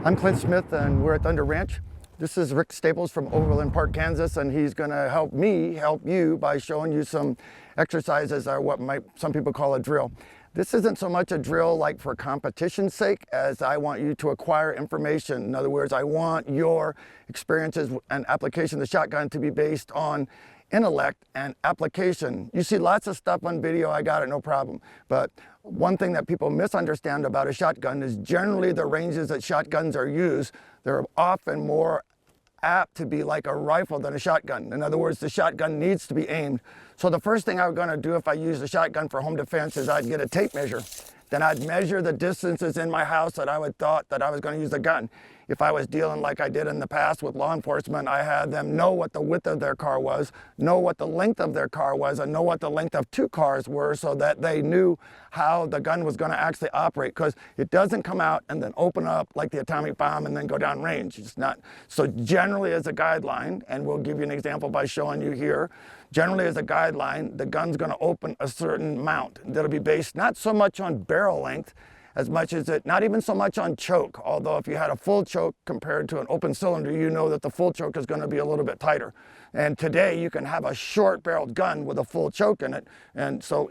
I'm Clint Smith and we're at Thunder Ranch. This is Rick Staples from Overland Park, Kansas, and he's going to help me help you by showing you some exercises, or what some people call a drill. This isn't so much a drill like for competition's sake as I want you to acquire information. In other words, I want your experiences and application of the shotgun to be based on intellect and application. You see lots of stuff on video, I got it, no problem. But one thing that people misunderstand about a shotgun is generally the ranges that shotguns are used, they're often more apt to be like a rifle than a shotgun. In other words, the shotgun needs to be aimed. So the first thing I'm going to do if I use a shotgun for home defense is I'd get a tape measure. Then I'd measure the distances in my house that I would thought that I was going to use the gun. If I was dealing like I did in the past with law enforcement, I had them know what the width of their car was, know what the length of their car was, and know what the length of two cars were so that they knew how the gun was going to actually operate, because it doesn't come out and then open up like the atomic bomb and then go down range. It's not. So generally as a guideline, and we'll give you an example by showing you here, generally as a guideline, the gun's going to open a certain mount that'll be based not so much on barrel length as much as not even so much on choke, although if you had a full choke compared to an open cylinder, you know that the full choke is going to be a little bit tighter. And today you can have a short barreled gun with a full choke in it. And so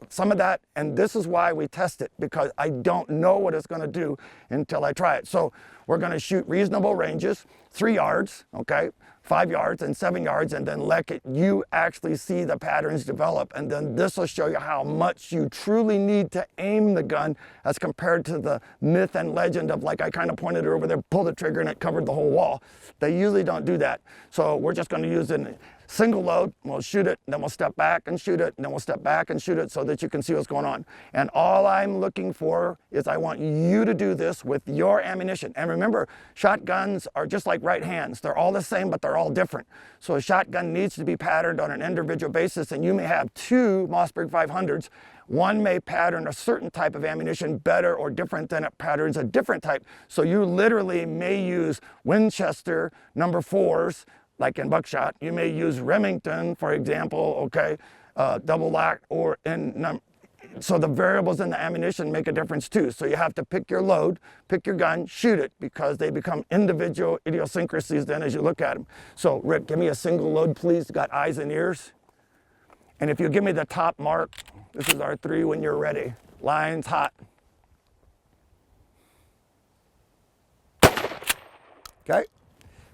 some of that, and this is why we test it, because I don't know what it's going to do until I try it. So we're going to shoot reasonable ranges, 3 yards, okay, 5 yards and 7 yards, and then let you actually see the patterns develop. And then this will show you how much you truly need to aim the gun as compared to the myth and legend of, like I kind of pointed it over there, pull the trigger and it covered the whole wall. They usually don't do that. So we're just going to use a single load, we'll shoot it, then we'll step back and shoot it, and then we'll step back and shoot it so that you can see what's going on. And all I'm looking for is I want you to do this with your ammunition. And remember, shotguns are just like right hands. They're all the same, but they're all different. So a shotgun needs to be patterned on an individual basis, and you may have 2 Mossberg 500s. One may pattern a certain type of ammunition better or different than it patterns a different type. So you literally may use Winchester number 4s, like in buckshot. You may use Remington, for example, okay, double lock, or so the variables in the ammunition make a difference too. So you have to pick your load, pick your gun, shoot it, because they become individual idiosyncrasies then as you look at them. So Rick, give me a single load, please. Got eyes and ears. And if you give me the top mark, this is R3 when you're ready. Lines hot. Okay.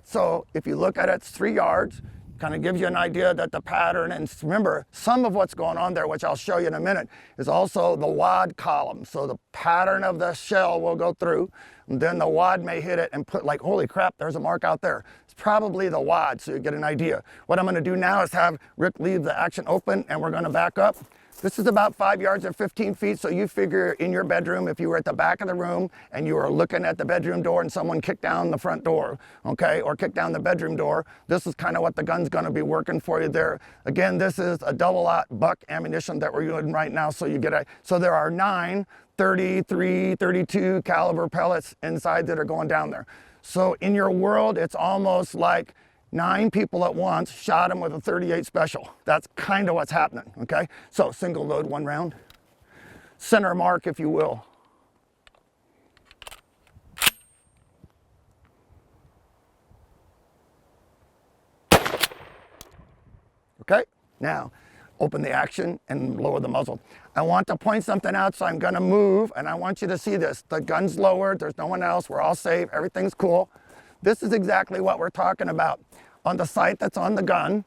So if you look at it, it's 3 yards, kind of gives you an idea that the pattern, and remember, some of what's going on there, which I'll show you in a minute, is also the wad column. So the pattern of the shell will go through, and then the wad may hit it and put like, holy crap, there's a mark out there. It's probably the wad, so you get an idea. What I'm going to do now is have Rick leave the action open, and we're going to back up. This is about 5 yards and 15 feet, so you figure in your bedroom, if you were at the back of the room and you were looking at the bedroom door and someone kicked down the front door, okay, or kicked down the bedroom door, this is kind of what the gun's going to be working for you there. Again, this is a double-aught buck ammunition that we're using right now, so you get so there are 9 33, 32 caliber pellets inside that are going down there. So in your world, it's almost like 9 people at once shot him with a 38 special. That's kind of what's happening, okay? So single load, 1 round. Center mark, if you will. Okay, now open the action and lower the muzzle. I want to point something out, so I'm gonna move, and I want you to see this. The gun's lowered, there's no one else, we're all safe, everything's cool. This is exactly what we're talking about. On the sight that's on the gun,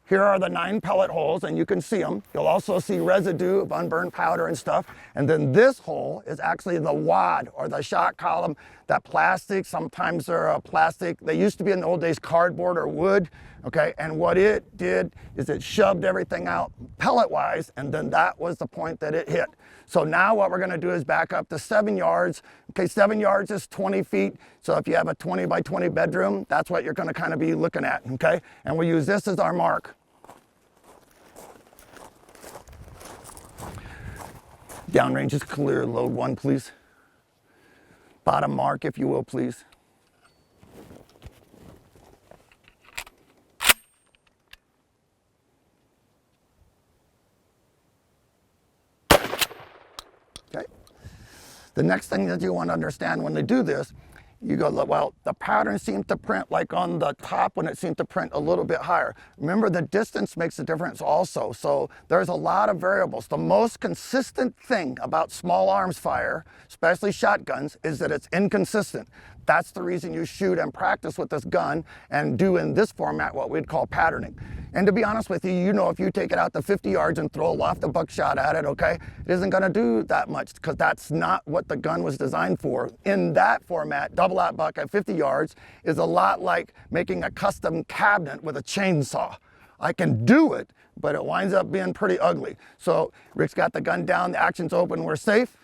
here are the 9 pellet holes, and you can see them. You'll also see residue of unburned powder and stuff. And then this hole is actually the wad, or the shot column. That plastic, sometimes they're plastic. They used to be in the old days cardboard or wood, okay? And what it did is it shoved everything out pellet-wise, and then that was the point that it hit. So now what we're gonna do is back up to 7 yards. Okay, 7 yards is 20 feet. So if you have a 20 by 20 bedroom, that's what you're gonna kind of be looking at, okay? And we'll use this as our mark. Downrange is clear. Load 1, please. Bottom mark, if you will, please. Okay. The next thing that you want to understand when they do this You go, well, the pattern seems to print like on the top when it seems to print a little bit higher. Remember, the distance makes a difference also. So there's a lot of variables. The most consistent thing about small arms fire, especially shotguns, is that it's inconsistent. That's the reason you shoot and practice with this gun and do in this format what we'd call patterning. And to be honest with you, you know, if you take it out to 50 yards and throw a lofted buckshot at it, okay, it isn't going to do that much because that's not what the gun was designed for. In that format, double-aught buck at 50 yards is a lot like making a custom cabinet with a chainsaw. I can do it, but it winds up being pretty ugly. So Rick's got the gun down, the action's open, we're safe.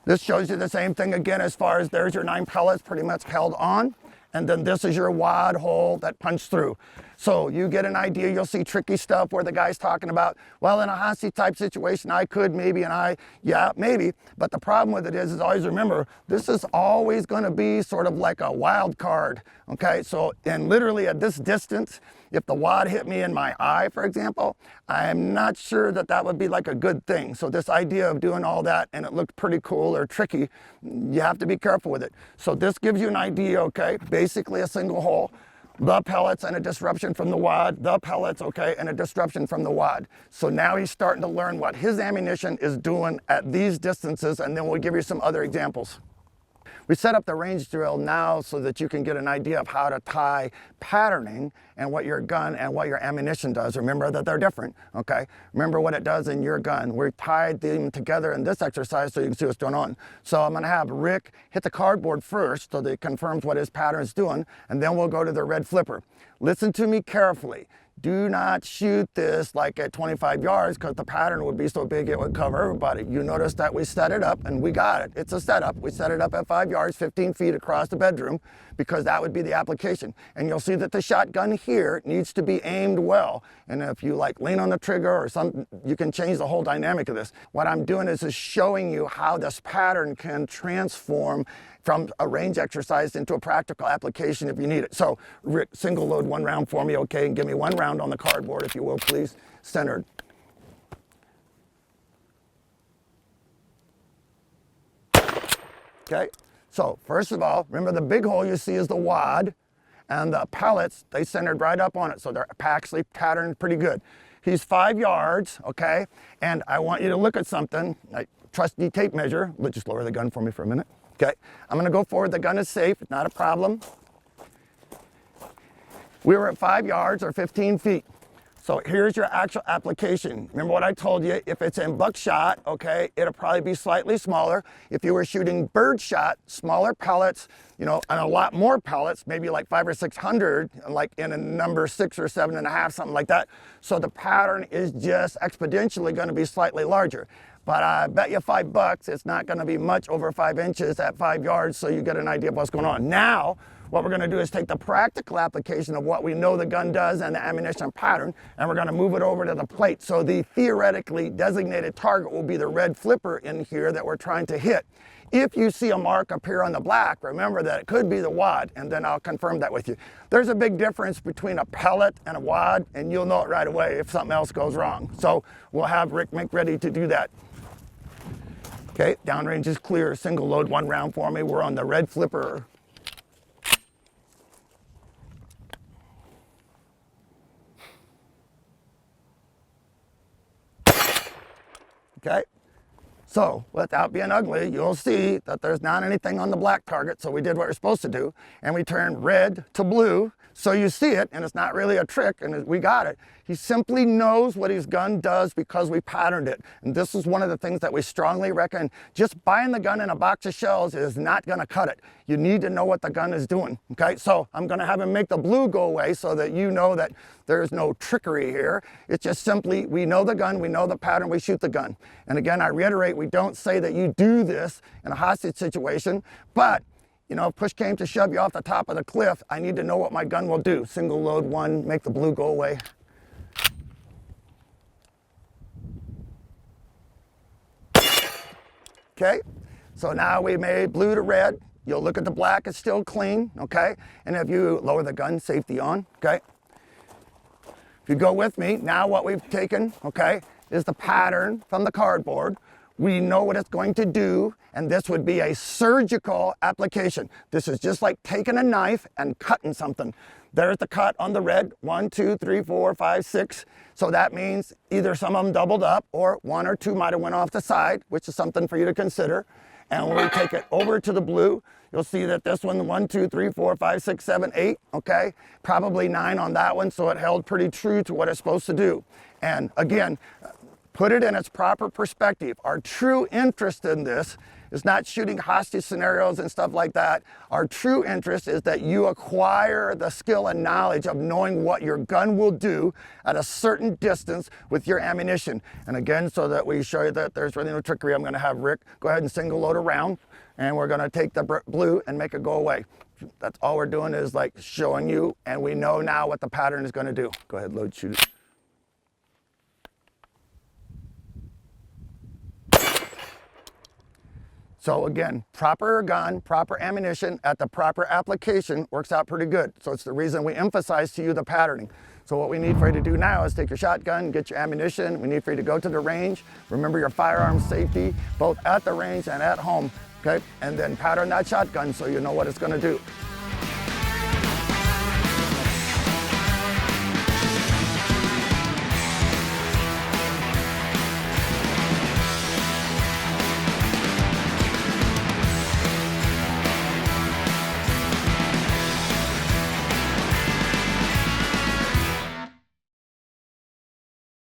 This shows you the same thing again as far as there's your 9 pellets pretty much held on. And then this is your wad hole that punched through. So you get an idea, you'll see tricky stuff where the guy's talking about, well, in a hostage type situation, I could maybe, and yeah, maybe. But the problem with it is always remember, this is always gonna be sort of like a wild card, okay? So, and literally at this distance, if the wad hit me in my eye, for example, I'm not sure that that would be like a good thing. So this idea of doing all that and it looked pretty cool or tricky, you have to be careful with it. So this gives you an idea, okay? Basically a single hole, the pellets and a disruption from the wad, the pellets, okay, and a disruption from the wad. So now he's starting to learn what his ammunition is doing at these distances, and then we'll give you some other examples. We set up the range drill now so that you can get an idea of how to tie patterning and what your gun and what your ammunition does. Remember that they're different, okay? Remember what it does in your gun. We tied them together in this exercise so you can see what's going on. So I'm gonna have Rick hit the cardboard first so that it confirms what his pattern's doing, and then we'll go to the red flipper. Listen to me carefully. Do not shoot this like at 25 yards because the pattern would be so big it would cover everybody. You notice that we set it up and we got it. It's a setup. We set it up at 5 yards, 15 feet across the bedroom because that would be the application. And you'll see that the shotgun here needs to be aimed well. And if you like lean on the trigger or something, you can change the whole dynamic of this. What I'm doing is just showing you how this pattern can transform from a range exercise into a practical application if you need it. So Rick, single load 1 round for me, okay, and give me 1 round on the cardboard if you will, please, centered. Okay, so first of all, remember the big hole you see is the wad, and the pellets, they centered right up on it, so they're actually patterned pretty good. He's 5 yards, okay, and I want you to look at something, like trusty tape measure. Let's just lower the gun for me for a minute. Okay, I'm gonna go forward, the gun is safe, not a problem. We were at 5 yards or 15 feet. So here's your actual application. Remember what I told you, if it's in buckshot, okay, it'll probably be slightly smaller. If you were shooting birdshot, smaller pellets, you know, and a lot more pellets, maybe like 500 or 600, like in a number 6 or 7.5, something like that. So the pattern is just exponentially gonna be slightly larger. But I bet you $5, it's not gonna be much over 5 inches at 5 yards, so you get an idea of what's going on. Now, what we're gonna do is take the practical application of what we know the gun does and the ammunition pattern, and we're gonna move it over to the plate. So the theoretically designated target will be the red flipper in here that we're trying to hit. If you see a mark appear on the black, remember that it could be the wad, and then I'll confirm that with you. There's a big difference between a pellet and a wad, and you'll know it right away if something else goes wrong. So we'll have Rick make ready to do that. Okay, downrange is clear. Single load 1 round for me. We're on the red flipper. Okay, so without being ugly, you'll see that there's not anything on the black target, so we did what we're supposed to do, and we turned red to blue, so you see it, and it's not really a trick, and we got it. He simply knows what his gun does because we patterned it, and this is one of the things that we strongly recommend. Just buying the gun in a box of shells is not gonna cut it. You need to know what the gun is doing, okay? So I'm gonna have him make the blue go away so that you know that there's no trickery here. It's just simply, we know the gun, we know the pattern, we shoot the gun. And again, I reiterate, we don't say that you do this in a hostage situation, but you know, if push came to shove you off the top of the cliff, I need to know what my gun will do. Single load 1, make the blue go away. Okay, so now we made blue to red. You'll look at the black, it's still clean, okay? And if you lower the gun, safety on, okay? If you go with me, now what we've taken, okay, is the pattern from the cardboard. We know what it's going to do, and this would be a surgical application. This is just like taking a knife and cutting something. There's the cut on the red, 1, 2, 3, 4, 5, 6. So that means either some of them doubled up or 1 or 2 might have went off the side, which is something for you to consider. And when we take it over to the blue, you'll see that this one, 1, 2, 3, 4, 5, 6, 7, 8, okay? Probably 9 on that one, so it held pretty true to what it's supposed to do. And again, put it in its proper perspective. Our true interest in this is not shooting hostage scenarios and stuff like that. Our true interest is that you acquire the skill and knowledge of knowing what your gun will do at a certain distance with your ammunition. And again, so that we show you that there's really no trickery, I'm gonna have Rick go ahead and single load a round, and we're gonna take the blue and make it go away. That's all we're doing is like showing you, and we know now what the pattern is gonna do. Go ahead, load, shoot it. So again, proper gun, proper ammunition at the proper application works out pretty good. So it's the reason we emphasize to you the patterning. So what we need for you to do now is take your shotgun, get your ammunition. We need for you to go to the range. Remember your firearm safety, both at the range and at home, okay? And then pattern that shotgun so you know what it's gonna do.